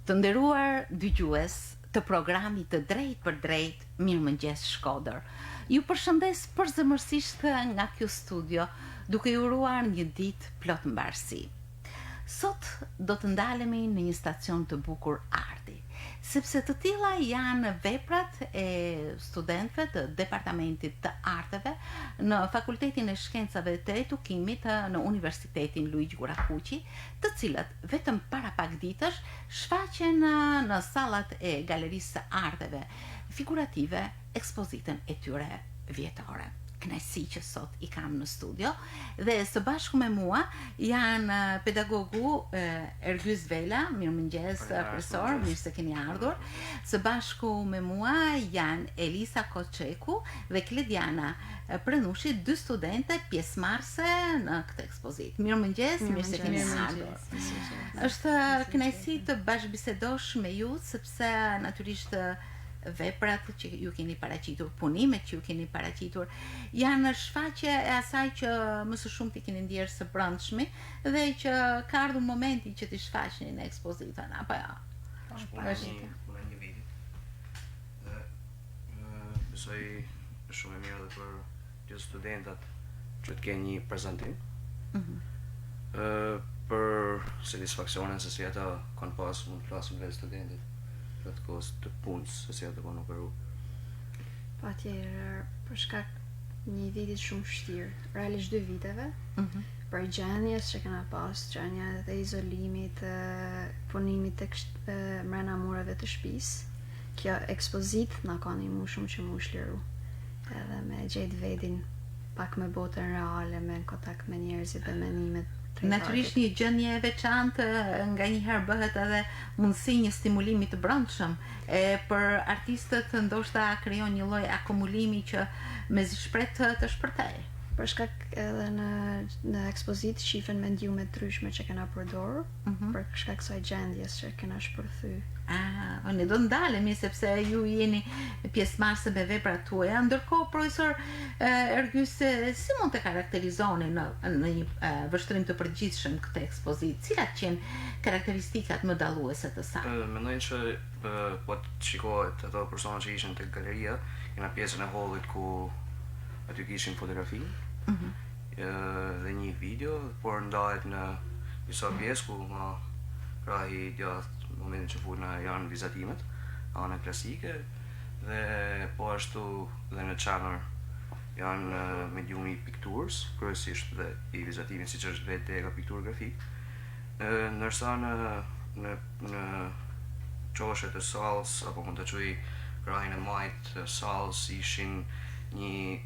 Të nderuar dëgjues të programit të Drejt për Drejt, Mirëmëngjes Shkodër. Ju përshëndes përzemërsisht nga kjo studio, duke ju uruar një ditë plot mbarësi. Sot do të ndalemi në një stacion të bukur arti, sepse të tilla janë veprat e studentëve të Departamentit të Arteve në Fakultetin e Shkencave të Edukimit në Universitetin Luigi Gurakuqi, të cilët vetëm para pak ditësh shfaqen në sallat e Galerisë së Arteve Figurative ekspozitën e tyre vjetore. Kënaqësi që sot i kam në studio dhe së bashku me mua janë pedagogu Ergjys Vela, mirëmëngjes profesor, mirë se keni ardhur. Së bashku me mua janë Elisa Koçeku dhe Klediana Prenushi, dy studente pjesëmarrëse në këtë ekspozitë. Mirëmëngjes, mirë se keni ardhur. Është kënaqësi të bashkëbisedosh me ju sepse natyrisht veprat që ju keni paraqitur, punimet që ju keni paraqitur, janë shfaqje e asaj që më së shumti keni ndjerë së brendshmi dhe që ka ardhur momenti që t'i shfaqni në ekspozitën, apo jo? Është një vit. Dhe besoj shumë e mirë edhe për gjithë studentat që të kenë një prezantim. Për satisfaksionin se si ata kanë pas mund të flasim vetë studentit. Të kohës të punës, se si atë kanë operu. Patjetër, për shkak një vitit shumë vështirë, realisht 2 viteve, për gjendjes që kena pas, gjendja dhe izolimit, punimit të mrena mureve të shtëpisë, kjo ekspozit na ka ndihmuar shumë që mu shliru, edhe me gjetë vedin pak me botën reale, me kontakt me njerëzit dhe menimet. Natyrisht një gjendje e veçantë nga njëherë bëhet edhe mundësi një stimulimi të brendshëm. Për artistët ndoshta krijon një lloj akumulimi që mezi shpret të shpërtej. Për shkak edhe në ekspozitë shifen mendiume të ndryshme që kena përdorur, për shkak kësaj gjendjes që kena shpërthy. Ne do ndalemi sepse ju jeni pjesëmarrëse me veprat tuaja. Ndërkohë, profesor Ergjys, si mund të karakterizoni në një vështrim të përgjithshëm këtë ekspozitë? Cilat qenë karakteristikat më dalluese të saj? Mendoj që po të shikohet ato persona që ishin tek galeria, në pjesën e hallit ku aty kishin fotografi dhe një video, por ndahet në disa pjesë ku nga krahi gjatë momentin që funa janë vizatimet, ana klasike, dhe po ashtu dhe në çamër janë mediumi i pikturës, kryesisht dhe i vizatimit, siç është vetë tega pikturë grafik. Ndërsa në qoshet e sallës, apo mund të quaj krahin e majt sallës, ishin një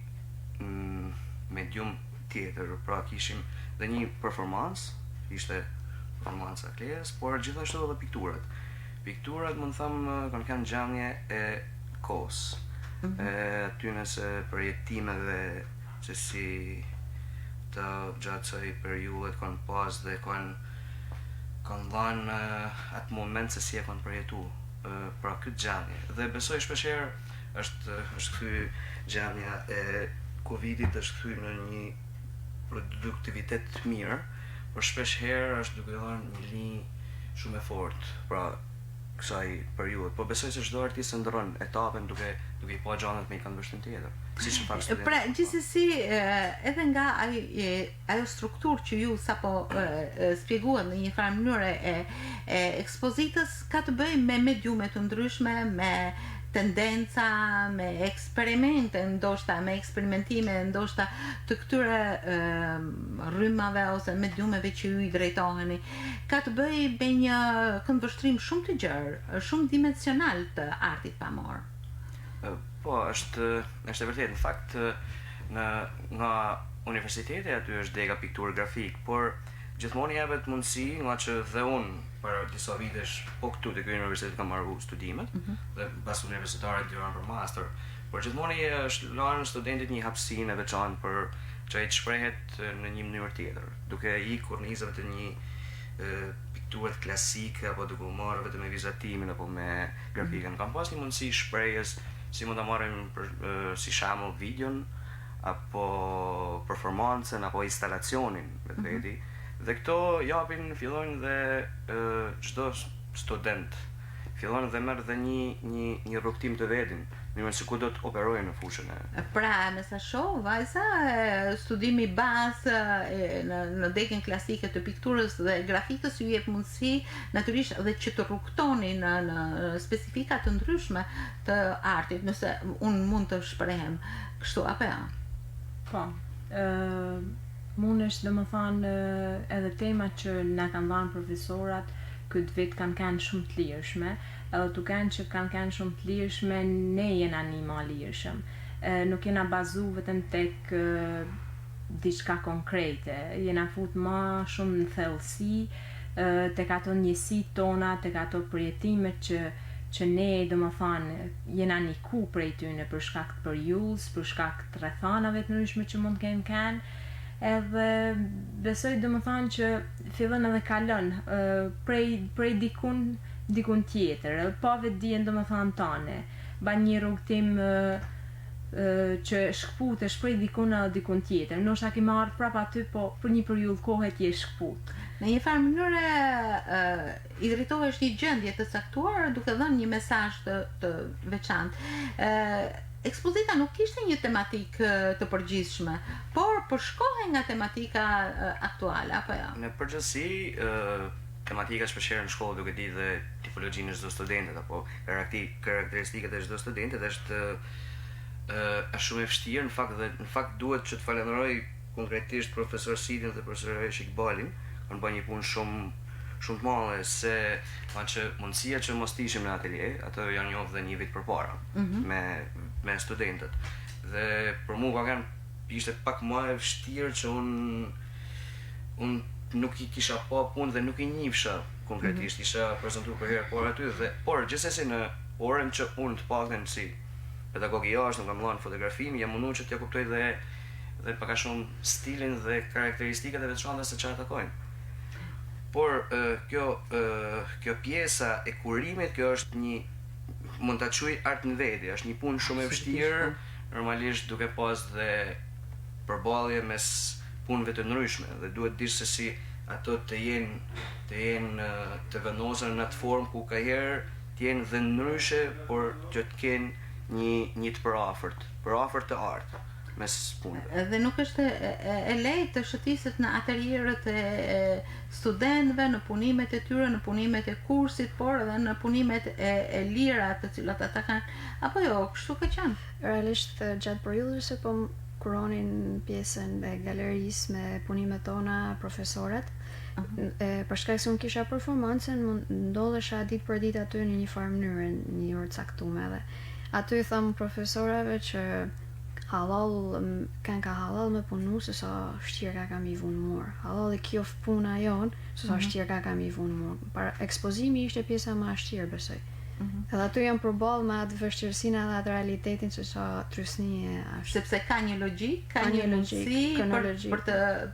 medium tjetër, pra kishim dhe një performancë, ishte performanca klejes, por gjithashtu edhe pikturat. Pikturat, mund thëmë, kanë gjendje e kohës, aty nëse përjetimeve se si të gjatë kësaj periudhe kanë pas dhe kanë dhënë atë moment se si e kanë përjetu pra këtë gjendje. Dhe besoj shpeshherë është kthy gjendja e Covidit, është kthy në një produktivitet të mirë, por shpesh herë është duke dhënë një linjë shumë e fortë pra kësaj periudhe. Po besoj se çdo artist ndron etapën duke i pa gjanat me i kanë vështrim tjetër. Siç në fakt student. Pra, gjithsesi edhe nga ajo strukturë që ju sapo shpjeguat në një farë mënyrë e ekspozitës, ka të bëjë me mediume të ndryshme, me tendenca, me eksperimente, ndoshta me eksperimentime, ndoshta të këtyre rrymave ose mediumeve që ju i drejtoheni, ka të bëjë me një këndvështrim shumë të gjerë, shumë dimensional të artit pamor. Po, është e vërtetë, në fakt nga universiteti aty është dega pikturë grafik, por gjithmonë jepet mundësi, nga që dhe unë për disa vitesh po këtu te ky universitet kam marrë studimet dhe pas universitare dyran për master, por gjithmonë është lënë studentit një hapësinë e veçantë për që ai të shprehet në një mënyrë tjetër, duke i kornizave të një pikturë klasike apo duke u marrë vetëm me vizatimin apo me grafikën. Kam pas një mundësi shprehjes, si mund ta marrim si shembull videon apo performancën apo instalacionin vetveti. Dhe këto japin, fillojnë dhe çdo student fillon dhe merr dhe një rrugtim të vetin, në se ku do të operojë në fushën e. Pra, me sa shoh, vajza, studimi bazë në degën klasike të pikturës dhe grafikës ju jep mundësi natyrisht edhe që të rrugtoni në specifika të ndryshme të artit, nëse unë mund të shprehem kështu apo ja. Po. Mundesh domethënë edhe tema që na kanë dhënë profesorat këtë vit kanë shumë të lirshme, edhe duken që kanë shumë të lirshme, ne jena një ma lirshëm. Nuk jena bazu vetëm tek diçka konkrete, jena fut ma shumë në thellësi, tek ato njësitë tona, tek ato përjetimet që ne domethënë jena një ku prej tyne për shkak të periudhës, për shkak të rrethanave të ndryshme që mund të kenë. Edhe besoj domethënë që fillon edhe kalon prej dikun tjetër, edhe pa vetë dijen domethënë tane, ban një rrugtim që shkputesh prej dikun edhe dikun tjetër, ndoshta ke marrë prapë aty, po për një periudhë kohe ti je shkput. Në një farë mënyrë i drejtohesh një gjendje të caktuar duke dhënë një mesazh të veçantë. Ekspozita nuk kishte një tematik të përgjithshme, por përshkohej nga tematika aktuale, apo jo? Në përgjithësi, tematika shpeshherë në shkollë duke ditë dhe tipologjinë e çdo studentit apo karakteristikat e çdo studentit është shumë e vështirë në fakt duhet që të falenderoj konkretisht profesor Sidin dhe profesor Shikbalin, kanë bërë një punë shumë të madhe se që mundësia që mos ishim në atelier, ato janë njohur dhe një vit përpara me studentët. Dhe për mua ishte pak më e vështirë që unë nuk i kisha pa punë dhe nuk i njihsha konkretisht, isha prezantuar për herë parë aty por gjithsesi në orën që unë të paktën si pedagog i jashtë nuk kam lënë fotografinë, jam munduar që t'ja kuptoj dhe pak a shumë stilin dhe karakteristikat e veçanta se çfarë takojnë. Por kjo pjesa e kurimit, kjo është mund ta quaj art në veti, është një punë shumë e vështirë, normalisht duke pas dhe përballje mes punëve të ndryshme dhe duhet dish se si ato të jenë të vendosura në atë formë ku ka herë të jenë dhe ndryshe, por që të kenë një të përafërt të art mes punëve. Dhe nuk është e lehtë të shëtiset në atelierët e studentëve, në punimet e tyre, në punimet e kursit, por edhe në punimet e lira të cilat ata kanë, apo jo, kështu ka qenë? Realisht gjatë periudhës po kuronin pjesën e galerisë me punimet tona profesorët. Për shkak se unë kisha performancën, ndodhesha ditë për ditë aty në një farë mënyrë, një orë caktuar edhe. Aty i tham profesorave që kanë ka halal me punu se sa shtirë kam i vunë murë. Halal e kjo puna jonë, se sa shtirë kam i vunë murë. Para ekspozimi ishte pjesa ma shtirë, besoj. Edhe aty jam përballë me atë vështirësinë dhe atë realitetin se sa trysni është. Sepse ka një logjik, ka një mundësi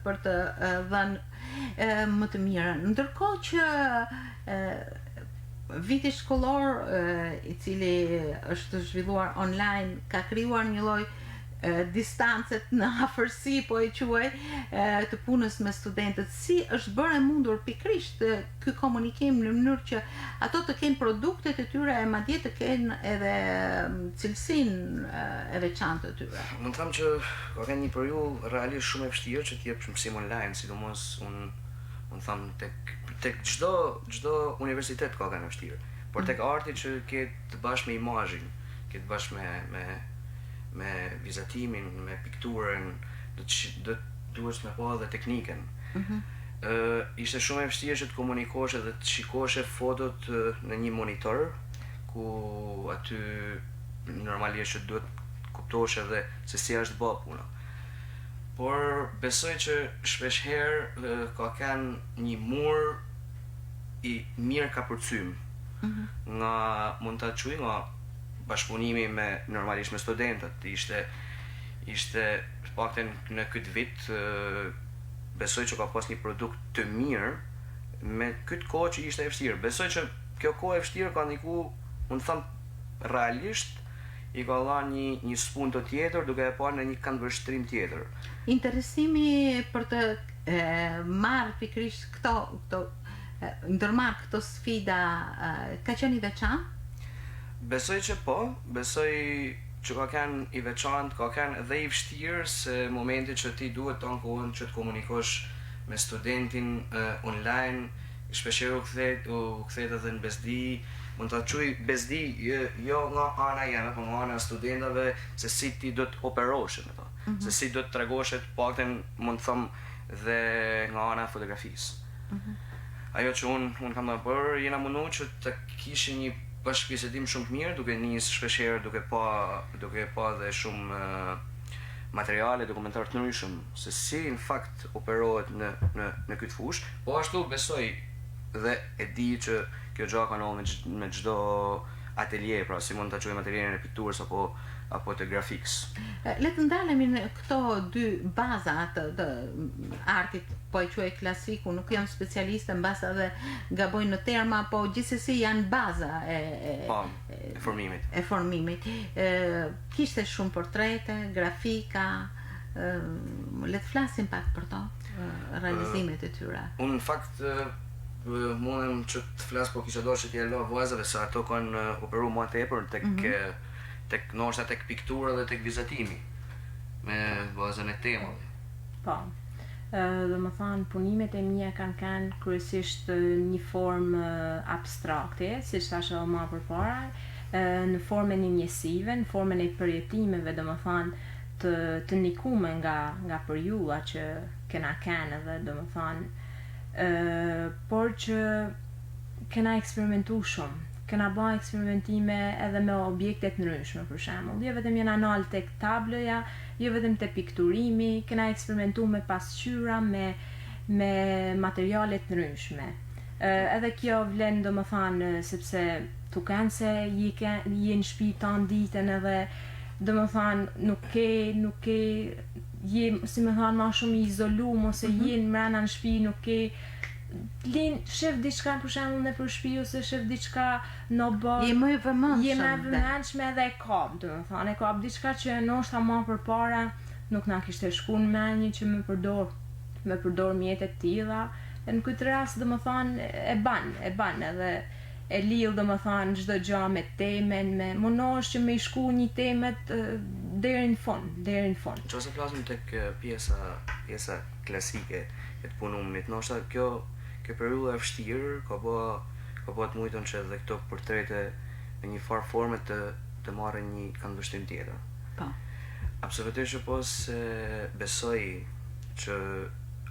për të dhënë më të mirën. Ndërkohë që viti shkollor i cili është zhvilluar online ka krijuar një lloj distancet në afërsi, po e quaj, të punës me studentët. Si është bërë mundur pikrisht ky komunikim në mënyrë që ato të kenë produktet e tyre e madje të kenë edhe cilësinë e veçantë të tyre? Mund të them që ka qenë një periudhë realisht shumë e vështirë që të jep mësim online, sidomos unë them tek çdo universitet ka qenë vështirë, por tek arti që ke të bashkë me imazhin, ke të bashkë me vizatimin, me pikturën, duhet me pa edhe teknikën. Ishte shumë e vështirë që të komunikosh dhe të shikosh fotot në një monitor, ku aty normalisht që duhet kuptosh edhe se si është bërë puna. Por besoj që shpesh herë ka kanë një mur i mirë kapërcym, nga mund ta quaj nga bashkëpunimi normalisht me studentët. Ishte paktën në këtë vit besoj që ka pas një produkt të mirë me këtë kohë që ishte e vështirë. Besoj që kjo kohë e vështirë ka ndiku, mund të them realisht i ka dhënë një spunt të tjetër duke e parë në një këndvështrim tjetër. Interesimi për të marrë pikrisht këto ndërmarr këto sfida ka qenë i veçantë? Besoj që po, besoj që ka qenë i veçantë, ka qenë edhe i vështirë se momenti që ti duhet të ankohen që të komunikosh me studentin online, shpeshherë u kthehet edhe në bezdi, mund ta quaj bezdi jo nga ana jeme, por nga ana e studentëve se si ti do të operosh me to, se si do të tregosh të paktën mund të them dhe nga ana e fotografisë. Ajo që unë kam të bërë, jena mundu që të kishë një bashkëbisedim shumë të mirë, duke nisë shpeshherë duke pa dhe shumë materiale dokumentar të ndryshëm se si në fakt operohet në këtë fushë, po ashtu besoj dhe e di që kjo gjë ka ndodhur me çdo atelier, pra si mund ta quajmë atelierin e pikturës apo të grafikës. Le të ndalemi në këto dy baza të artit, po e quaj klasiku, nuk jam specialiste mbas edhe gaboj në terma, po gjithsesi janë baza e formimit. E formimit. Kishte shumë portrete, grafika, le të flasim pak për to, realizimet e tyre. Unë në fakt mundem që të flas, po kisha dashur që t'i lë vajzave se ato kanë operuar më tepër tek ndoshta tek piktura dhe tek vizatimi me bazën e temave. Po. Dhe më thanë, punimet e mia kanë qenë kryesisht një formë abstrakte, si thashë edhe më përpara, në formën e njësive, në formën e përjetimeve, dhe më thanë të nikume nga përjulla që kena kenë edhe, dhe më thanë, por që kena eksperimentu shumë, kena ba eksperimentime edhe me objektet ndryshme, për shembull, jo vetëm jena nal tek tabloja, jo vetëm te pikturimi, kena eksperimentu me pasqyra, me materiale të ndryshme. Edhe kjo vlen, domethënë, sepse tuken se je në shtëpi tan ditën edhe domethënë nuk ke je, si më thonë, ma shumë i izolum ose je në mrena në shtëpi, nuk ke shef diçka për shembull nëpër shtëpi ose shef diçka në bot. Je më e vëmendshme. Je më e vëmendshme edhe e kap, domethënë, e kap diçka që ndoshta më përpara nuk na kishte shkuar në mendje që me përdor mjete të tilla. Në këtë rast domethënë e ban edhe e lidh domethënë çdo gjë me temen, me mundohesh që me i shku një temet deri në fund. Nëse flasim tek pjesa klasike e të punimit, ndoshta kjo periudha e vështirë ka bë të mujton që edhe këto portrete në një farë forme të marrin një këndvështrim tjetër. Po. Absolutisht po se besoj që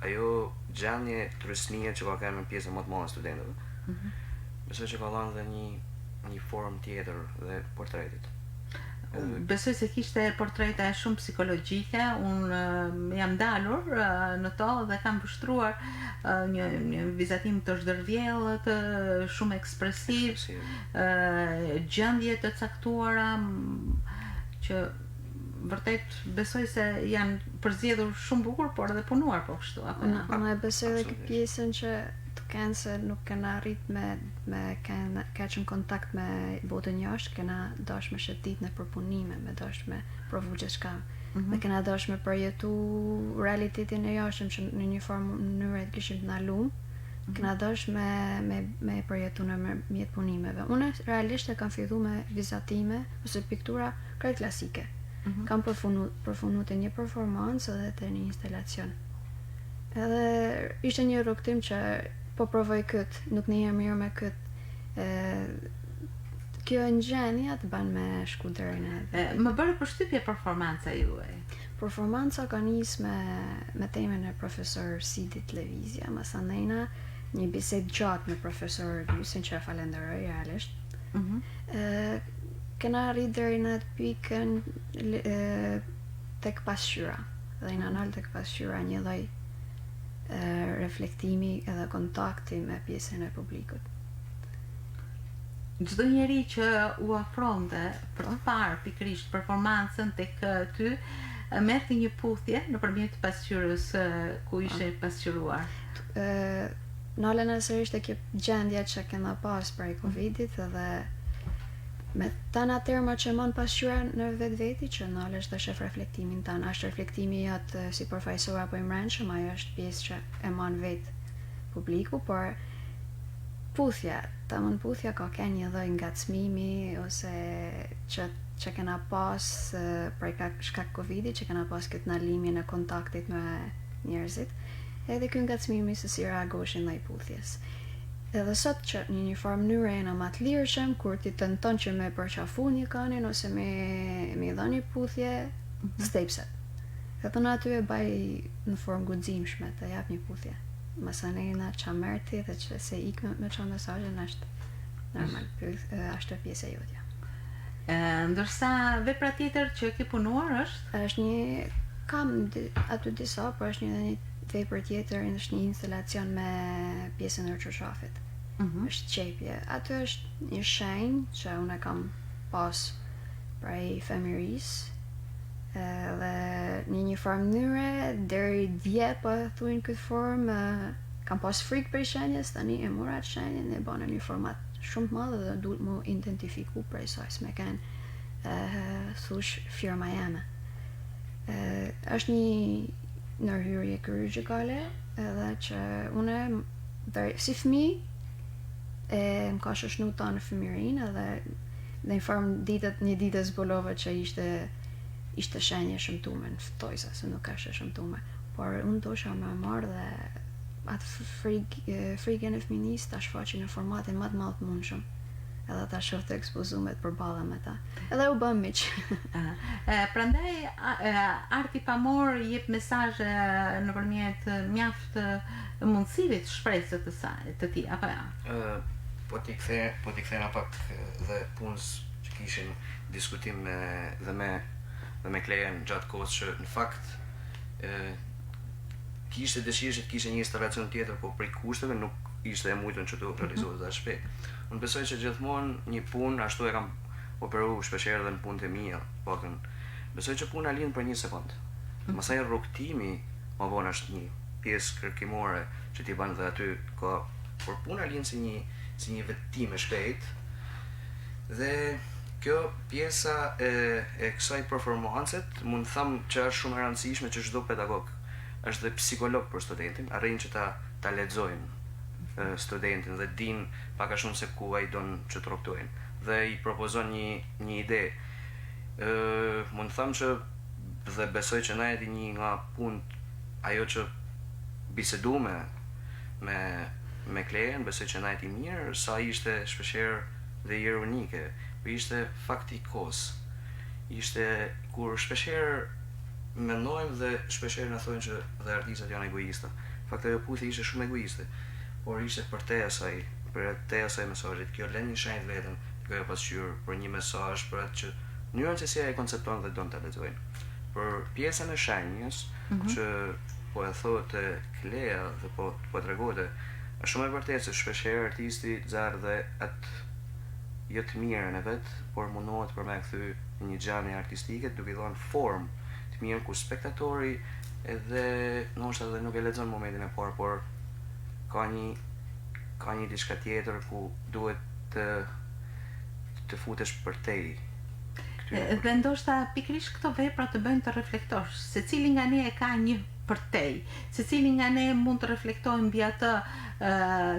ajo gjendje turistike që ka kanë në pjesën më të madhe studentëve. Besoj që ka dhënë dhe një formë tjetër dhe portretit. Besoj se kishte portrete shumë psikologjike, unë jam dalur në to dhe kam vështruar një vizatim të zhdërvjellët, shumë ekspresiv, gjendje të caktuara që vërtet besoj se janë përzgjedhur shumë bukur, por edhe punuar po kështu apo jo. Unë e besoj edhe këtë pjesën që kanë se nuk kena arrit me keqën kontakt me botën jashtë, kena dash me shëtit në përpunime, me dash me provu gjithçka. Dhe kena dash me përjetu realitetin e jashtëm që në një farë mënyrë të kishim të ndaluar. Kena dash me përjetu në mjet punimeve. Unë realisht e kam filluar me vizatime ose piktura krejt klasike. Kam përfunu të një performancë edhe të një instalacion. Edhe ishte një rrugtim që po provoj këtë, nuk një mirë me këtë. Kjo në gjendja të ban me shku deri në. Më bërë përshtypje performanca juaj. Performanca ka nis me temën e profesor Sidit Levizja, masandajna një bisedë gjatë me profesor Lysin që e falenderoj realisht. Kena arrit deri në atë pikën tek pasqyra. Dhe në anal tek pasqyra një lloj reflektimi edhe kontakti me pjesën e publikut. Çdo njeri që u afronte për të parë pikërisht performancën tek ty, merrte një puthje nëpërmjet pasqyrës ku ishte pasqyruar. Nalen e sërish të kjo gjendja që kena pas prej Covidit edhe me tana terma që mon pasqyra në vetë që nale është të shef reflektimin tanë, ashtë reflektimi jatë si përfaqësor apo i mrenshëm, ajo është pjesë që e mon vetë publiku, por puthja, puthja ka një lloj ngacmimi ose që kena pas prej shkak Covidit, që kena pas këtë ndalimin e kontaktit me njerëzit, edhe ky ngacmimi se si reagoshin ndaj puthjes. Edhe sot që një farë mënyrë jena ma të lirshëm, kur ti tenton që me përqafu një kanin ose me dhënë një puthje, stepset. Edhe në aty e baj në formë guximshme të jap një puthje. Masanena qa merti dhe që se ik me qa mesazhin është normal, është pjesë e jotja. Ndërsa vepra tjetër që ke punuar është kam aty disa, por është një vepër tjetër, është një instalacion me pjesën e çarshafit. Është qepje. Aty është një shenjë që unë kam pas prej fëmijërisë, dhe një farë mënyre deri dje po thuin këtë formë, kam pas frikë për shenjës, tani e mora atë shenjën e bën në një format shumë të madh dhe duhet më identifiku prej saj, s'me kanë thush firma jeme. Është një ndërhyrje kirurgjikale, edhe që une si fëmijë më ka shoshnu ta në fëmijërinë, edhe në një formë një ditë zbulova që ishte shenje shëmtume në ftojsa, se nuk është shëmtume, por unë dosha me marrë dhe atë frikën e fëminisë ta shfaqi në formatin më të madh të mundshëm, edhe ta shoh të ekspozumet përballa me ta. Edhe u bëm miq. Prandaj Arti Pamor jep mesazhe nëpërmjet mjaft mundësive të shpresës të tij, apo ja? Po t'i kthena pak dhe punës që kishin diskutim dhe me Klejen gjatë kohës që në fakt kishte dëshirë që të kishte një instalacion tjetër, po prej kushteve nuk ishte e mujtën që të realizohet dhe shpejt. Unë besoj që gjithmonë një punë, ashtu e kam operu shpeshherë dhe në punët e mia, pakën. Besoj që puna lind për një sekond. Masaj rrugtimi më vonë është një pjesë kërkimore që t'i bën dhe aty ka, por puna lind si një vetim e shpejt. Dhe kjo pjesa e kësaj performancet mund të them që është shumë e rëndësishme që çdo pedagog është dhe psikolog për studentin, arrin që ta lexojnë studentin dhe din pak a shumë se ku ai don që të rrugtojnë dhe i propozon një ide. Mund të them që dhe besoj që na jeti një nga punët ajo që bisedu me Klejen, besoj që na jeti mirë, sa ishte shpeshherë dhe ironike, po ishte faktikos. Ishte kur shpeshherë mendojmë dhe shpeshherë na thonë që dhe artistat janë egoista. Fakti ajo puthje ishte shumë egoiste, por ishte për te asaj mesazhit. Kjo lën një shenjë vetëm, kjo e pasqyrë për një mesazh për atë që mënyrën se si ai koncepton dhe don ta lexojnë. Për pjesën e shenjës që po e thotë Kleja dhe po tregote, është shumë e vërtetë se shpeshherë artisti zar dhe atë jo të mirën e vet, por mundohet për me kthy një gjanie artistike duke i dhënë formë të mirë ku spektatori edhe ndoshta edhe nuk e lexon momentin e parë, por ka një diçka tjetër ku duhet të futesh përtej. Dhe ndoshta pikërisht këto vepra të bëjnë të reflektosh, secili nga ne e ka një përtej, secili nga ne mund të reflektojmë mbi atë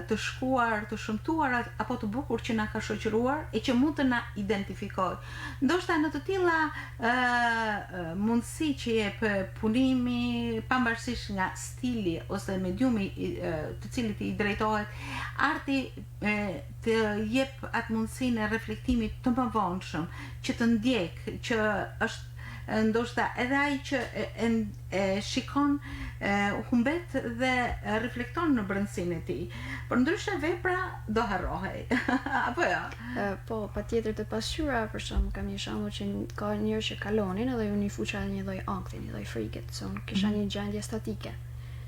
të shkuar, të shëmtuar apo të bukur që na ka shoqëruar e që mund të na identifikojë. Ndoshta në të tilla mundësi që jep punimi, pavarësisht nga stili ose mediumi të cilit i drejtohet, arti të jep atë mundësinë e reflektimit të mëvonshëm, që të ndjek, që është ndoshta edhe ai që e shikon humbet dhe reflekton në brendësinë e tij. Por ndryshe vepra do harrohej. Apo jo? Po, patjetër të pasqyra, për shembull, kam një shembull që ka njerëz që kalonin edhe unë i fuqa një lloj ankthi, një lloj frikët, se unë kisha një gjendje statike.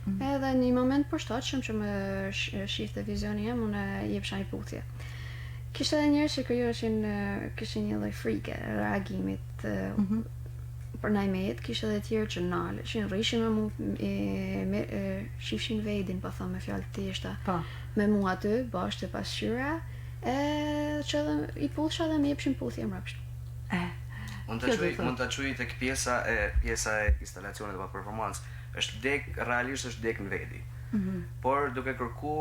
Edhe në një moment përshtatshëm që më shifte vizioni im, unë jepsha një puthje. Kishte edhe njerëz që kishin një lloj frike, reagimit për najmet, kishte edhe tjerë që naleshin, rrishin me mu, shifshin vedin, po thëmë me fjallë tjeshta, me mu aty, bashkë të pasqyra, që i pullësha dhe me jepshin puthje mrapsht. Mund të quj të pjesa e instalacionit dhe performance, realisht është dek në vedi. Por duke kërku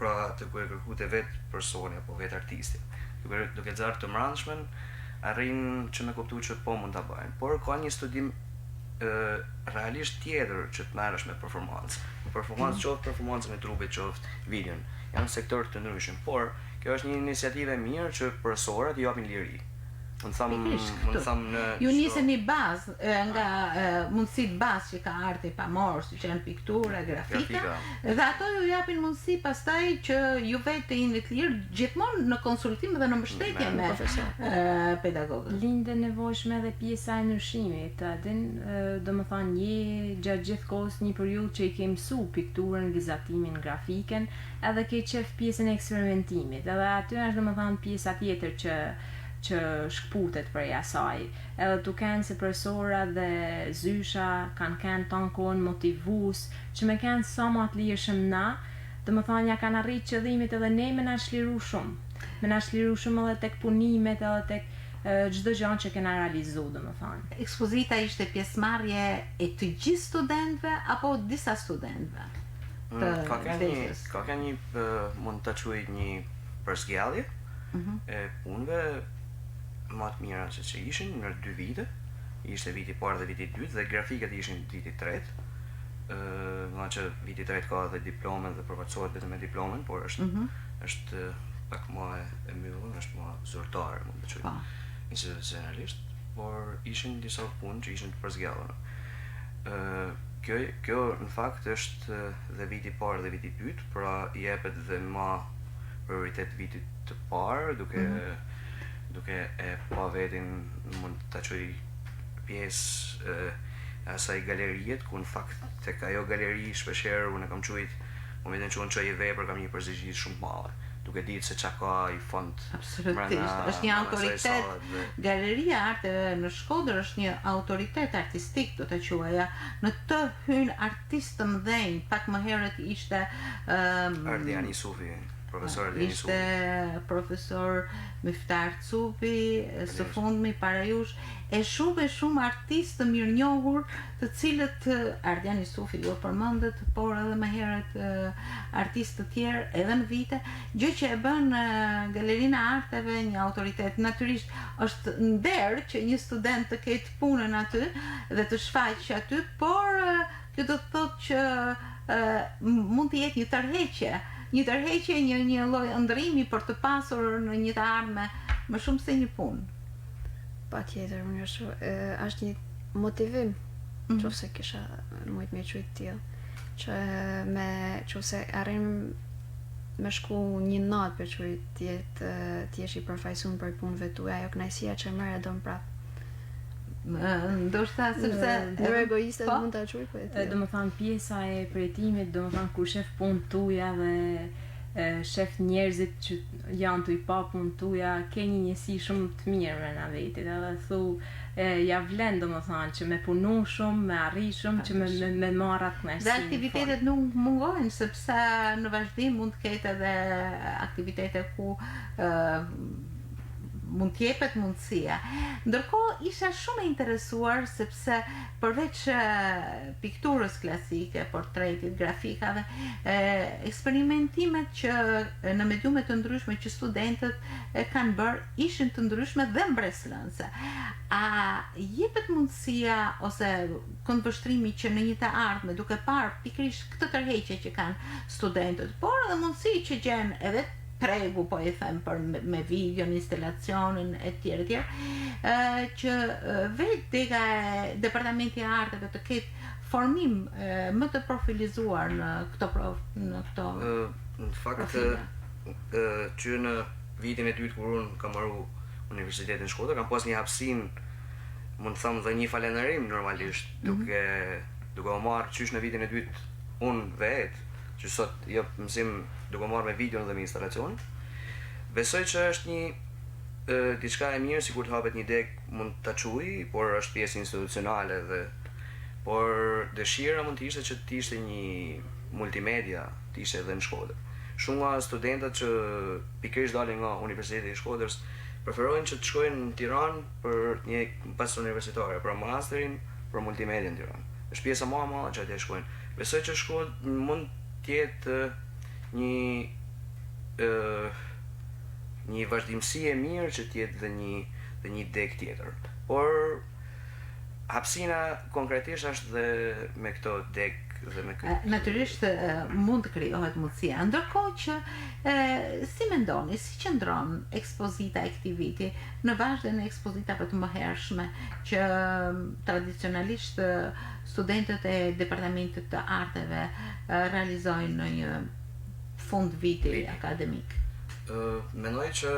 pra të ku e kërkute vetë personi apo vetë artisti. Duke zarë të mbrëmshmen, arrin që me kuptu që po mund ta bëjnë. Por ka një studim realisht tjetër që të merresh me performancë. Performancë qoftë performancën e trupit, qoftë videon. Janë sektor të ndryshëm, por kjo është një iniciativë e mirë që profesorët i japin liri. Mund tham në ju niseni bazë nga mundësitë bazë që ka arti pamor, si që janë piktura, grafika, dhe ato ju japin mundësi pastaj që ju vetë të jeni të lirë gjithmonë në konsultim dhe në mbështetje me pedagogët. Lindë nevojshme edhe pjesa e ndryshimit, domethënë je gjatë gjithë kohës një periudhë që i ke mësu pikturën, gëzatimin, grafiken, edhe ke qef pjesën e eksperimentimit, edhe aty është domethënë pjesa tjetër që shkputet për asaj. Edhe tu kanë se profesora dhe zysha kanë tonë kohën motivus, që me kanë sa më të lirshëm na, domethënë ja kanë arrit qëllimit edhe ne me na shliru shumë. Me na shliru shumë edhe tek punimet, edhe tek çdo gjë që kena realizu, domethënë. Ekspozita ishte pjesëmarrje e të gjithë studentëve apo disa studentëve? Ka një mund të quaj një përzgjedhje e punëve më të mira se që ishin në 2 vite. Ishte viti i parë dhe viti i dytë dhe grafikat ishin viti i tretë. Nga që viti i tretë ka edhe diplomen dhe përfaqësohet vetëm me diplomen, por është pak më e mbyllur, është më zyrtare, mund të quaj institucionalisht, por ishin disa punë që ishin të përzgjedhura. Kjo në fakt është dhe viti i parë dhe viti i dytë, pra i jepet dhe më prioritet vitit të parë, duke e pa vetin mund të quaj pjesë asaj galerijet, ku në fakt tek ajo galeri shpeshherë unë kam quajt momentin që unë çoj vepër kam një përgjegjësi shumë të madhe, duke ditë se çka ka i fond. Absolutisht, është një autoritet. Galeria e Arteve në Shkodër është një autoritet artistik, do të quaja. Në të hyn artistë të mëdhenj, pak më herët ishte Ardian Isufi. Ishte profesor Miftar Cupi, së fundmi para jush, e shumë artistë të mirënjohur, të cilët Ardian Isufi ju përmendet, por edhe më herët artistë të tjerë edhe në vite, gjë që e bën Galerinë e Arteve një autoritet. Natyrisht është nder që një student të ketë punën aty dhe të shfaqë aty, por kjo do të thotë që mund të jetë një tërheqje, një lloj ëndrrimi për të pasur në një të ardhme më shumë se një punë. Patjetër, është një motivim, nëse kisha mujt me quajt tillë, që ose arrim me shku një natë për quajt të jesh i përfaqësuar për punëve tua, ajo kënaqësia që merr e don prap. Ndoshta sepse edhe egoiste mund ta quaj po. Domethënë pjesa e përjetimit, domethënë kur shef punën tuaja dhe shef njerëzit që janë të i pa punën tuaja, ke një njësi shumë të mirë brenda vetit, edhe thu ja vlen domethënë që me punu shumë, me arri shumë, që me marr atë kënaqësi. Dhe aktivitetet nuk mungojnë, sepse në vazhdim mund të ketë edhe aktivitete ku mund t'jepet mundësia. Ndërkohë isha shumë e interesuar sepse përveç pikturës klasike, portretit, grafikave, eksperimentimet që në mediumet të ndryshme që studentët kanë bërë ishin të ndryshme dhe mbreslënse. A jepet mundësia ose këndvështrimi që në një të ardhme, duke parë pikërisht këtë tërheqje që kanë studentët, por edhe mundësi që gjen edhe tregu, po e them, për me video, në instalacionin e tjerë, që vetë nga Departamenti i Arteve të ketë formim më të profilizuar në këto në fakt që në vitin e dytë kur unë kam marrë Universitetin Shkodër, kam pas një hapësinë, mund të them dhe një falënderim normalisht, duke u marrë qysh në vitin e dytë unë vetë, që sot jep mësim duke marrë me videon dhe me instalacion. Besoj që është një diçka e mirë, sikur të hapet një deg mund ta quaj, por është pjesë institucionale por dëshira mund të ishte që të ishte një multimedia, të ishte edhe në Shkodër. Shumë nga studentët që pikërisht dalin nga Universiteti i Shkodrës preferojnë që të shkojnë në Tiranë për një pas universitare, për masterin për multimedia në Tiranë. Është pjesa më e madhe që atje shkojnë. Besoj që Shkodër mund tjetë një një vazhdimsi e mirë që t'jetë dhe një deg tjetër. Por hapësina konkretisht është dhe me këto deg dhe me këtë. Natyrisht mund të krijohet mundësia. Ndërkohë që si mendoni, si qëndron ekspozita e këtij viti në vazhdim në ekspozitave të mëhershme që tradicionalisht studentët e departamentit të arteve realizojnë në një fund viti akademik? Mendoj që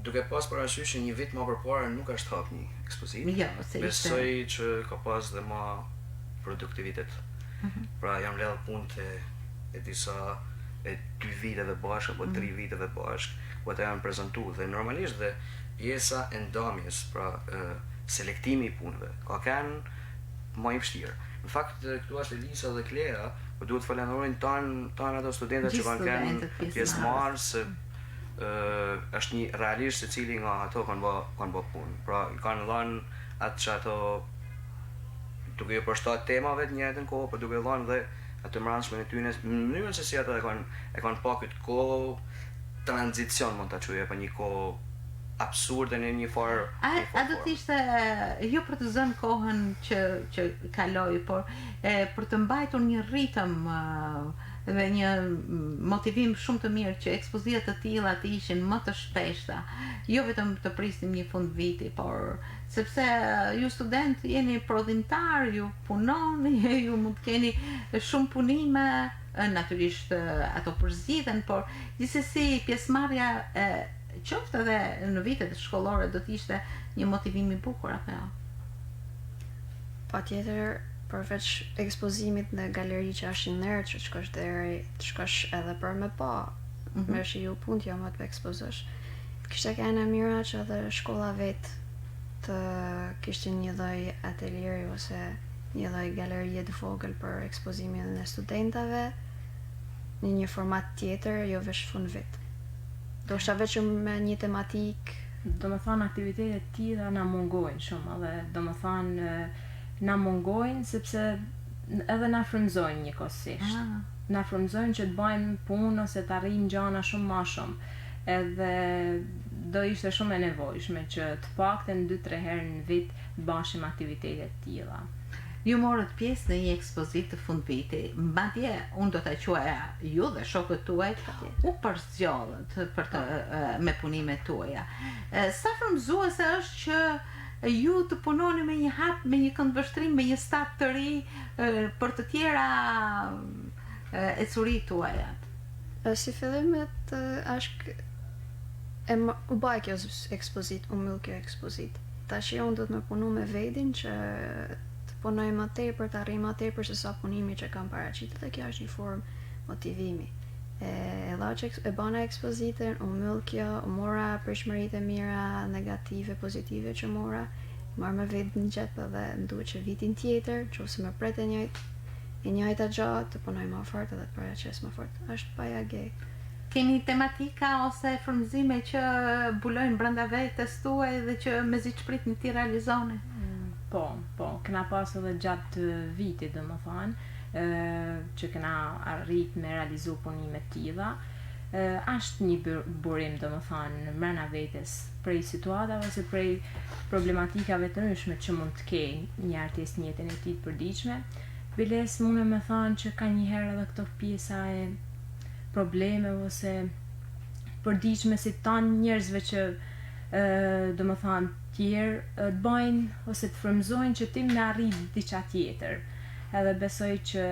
duke pas parasysh që një vit më përpara nuk është hap një ekspozitë. Jo, se besoj që ka pas dhe më produktivitet. Pra jam ledhë punët e disa e 2 viteve bashkë apo 3 viteve bashkë, ku ata janë prezentuar dhe normalisht dhe pjesa e ndamjes, pra selektimi i punëve, ka kanë më i vështirë. Në fakt këtu është Elisa dhe Klera, po duhet të falenderojnë tan ato studentët që kanë kanë pjesëmarrë se është një realisht se cili nga ato kanë bë punë. Pra kanë dhënë atë që ato duke ju përshtat temave të njëjtën kohë, por duke dhënë dhe atë mbrëmshme në tyre, në mënyrën se si ata e kanë pa këtë kohë tranzicion, mund ta quajë, pa një kohë absurde në një farë. A do të ishte jo për të zënë kohën që kaloi, por për të mbajtur një ritëm dhe një motivim shumë të mirë që ekspozitat të tilla të ishin më të shpeshta, jo vetëm të prisnim një fund viti, por sepse ju student jeni prodhimtar, ju punoni, ju mund të keni shumë punime, natyrisht ato përzgjidhen, por gjithsesi pjesëmarrja qoftë edhe në vitet shkollore do të ishte një motivim i bukur apo jo? Patjetër, përveç ekspozimit në galeri që është një nërë që të shkosh edhe për me pa, me shiju punë jo më të ekspozosh. Kishte kanë mira që edhe shkolla vetë të kishte një lloj atelieri ose një lloj galerie të vogël për ekspozimin e studentave në një format tjetër, jo veç fund vit. Do shta vetëm me një tematik. Do më thonë aktivitetet tjera na mungojnë shumë, dhe do më thonë na mungojnë sepse edhe na frymëzojnë njëkohësisht. Na frymëzojnë që të bëjmë punë ose të arrijmë gjëra shumë më shumë. Edhe do ishte shumë e nevojshme që të paktën 2-3 herë në vit të bashim aktivitete të tilla. Ju morët pjesë në një ekspozitë të fundviti, madje unë do ta quaja ju dhe shokët tuaj u përzgjollët me punimet tuaja. Sa frymëzuese është që ju të punoni me një hap, me një këndvështrim, me një start të ri për të tjera ecurit tuaja. Si fillimet u baj kjo ekspozit, u myll kjo ekspozit. Tash unë do të më punu me vedin që të punoj më tepër, të arrijë më tepër se sa punimi që kam paraqitur, dhe kjo është një formë motivimi. E bana ekspozitën, u myll kjo, u mora pritshmëritë e mira, negative, pozitive që mora, marr me vedin në xhep dhe më duhet që vitin tjetër, nëse më pret e njëjta gjë, të punoj më fort edhe të paraqes më fort. Është pajagej. Keni tematika ose frymëzime që bulojnë brenda vetes tuaj dhe që mezi shpritni ti realizoni? Po, kena pas edhe gjatë vitit, domethënë, që kena arrit me realizu punime të tilla. Është një burim, domethënë, brenda vetes prej situatave ose prej problematikave të ndryshme që mund të kenë një artist në jetën e tij të përditshme. Biles mund me thonë që ka një herë edhe këto pjesa e probleme ose përditshme si tanë njerëzve që do më thanë tjerë të bajnë ose të frymëzojnë që ti me arrit diçka tjetër. Edhe besoj që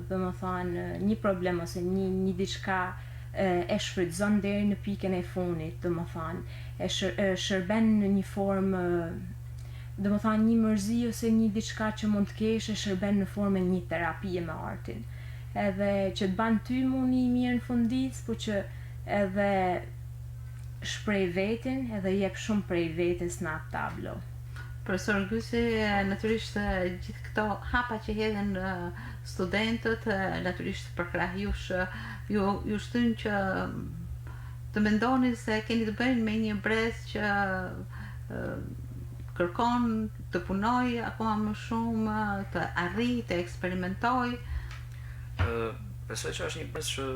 do më thanë një problem ose një diçka e shfrytëzon deri në pikën e fundit, do më thanë e shërben në një formë, do më thanë një mërzi ose një diçka që mund të kesh e shërben në formë një terapie me artin. Edhe që të banë ty muni mirë në fundit, po që edhe shprej vetin edhe jep shumë prej vetes në atë tablo. Profesor Gysi, natyrisht gjithë këto hapa që hedhin studentët, natyrisht përkrah ju shtyn që të mendoni se keni të bëni me një brez që kërkon të punoj akoma më shumë, të arrijë, të eksperimentoj. Besoj që është një brez që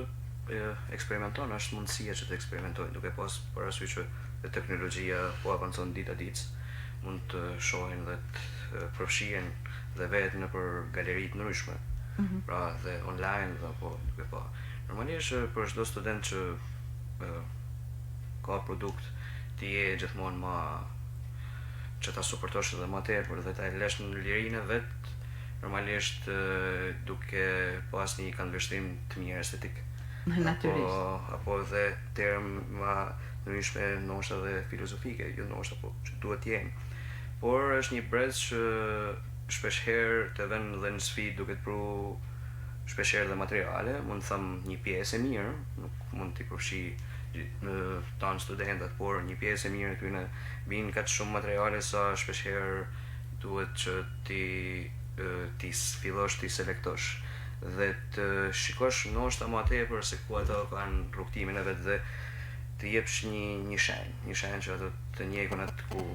eksperimenton është mundësia që të eksperimentojnë, duke pas parasysh që dhe teknologjia po avancon ditë a ditë, mund të shohin dhe të përfshihen dhe vetë në për galeri të ndryshme, pra dhe online dhe apo duke pa. Normalisht për çdo student që ka produkt ti je gjithmonë ma që ta suportosh edhe ma tepër dhe ta lesh në lirinë e vet, normalisht duke pas një këndvështrim të mirë estetik. Natyrisht. Apo dhe terma ndryshme ndoshta dhe filozofike, jo ndoshta po që duhet të jenë. Por është një brez që shpeshherë të vën dhe në sfidë duke të pru shpeshherë dhe materiale, mund të them një pjesë e mirë, nuk mund t'i përfshi në tanë studentat, por një pjesë e mirë këtu në vinë kaq shumë materiale sa shpeshherë duhet që ti fillosh ti selektosh dhe të shikosh ndoshta më tepër se ku ato kanë rrugtimin e vet dhe të jepsh një shenjë që ato të njehun atë ku.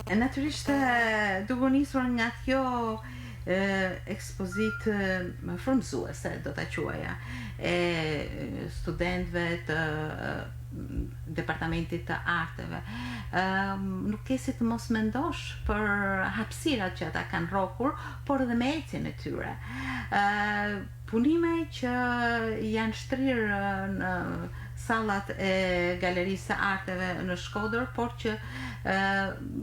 Natyrisht duke nisur nga kjo ekspozit frymëzuese, do ta quaja, e studentëve të departamentit të arteve. Nuk ke si të mos mendosh për hapësirat që ata kanë rrokur, por edhe me ecjen e tyre. Punime që janë shtrirë në sallat e Galerisë së Arteve në Shkodër, por që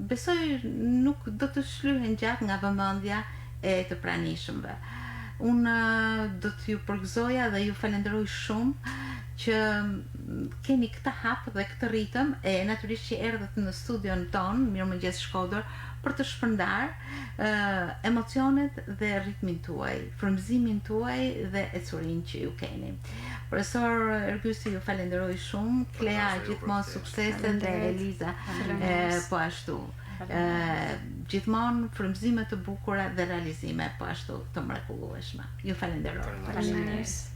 besoj nuk do të shlyhen gjatë nga vëmendja e të pranishmëve. Unë do t'ju përgëzoja dhe ju falenderoj shumë që keni këtë hap dhe këtë ritëm e natyrisht që erdhët në studion ton, Mirëmëngjes Shkodër, për të shpërndar emocionet dhe ritmin tuaj, frymëzimin tuaj dhe ecurinë që ju keni. Profesor Ergysi, ju falenderoj shumë, Klea gjithmonë suksese dhe Eliza po ashtu. Gjithmonë frymëzime të bukura dhe realizime po ashtu të mrekullueshme. Ju falenderoj. Faleminderit.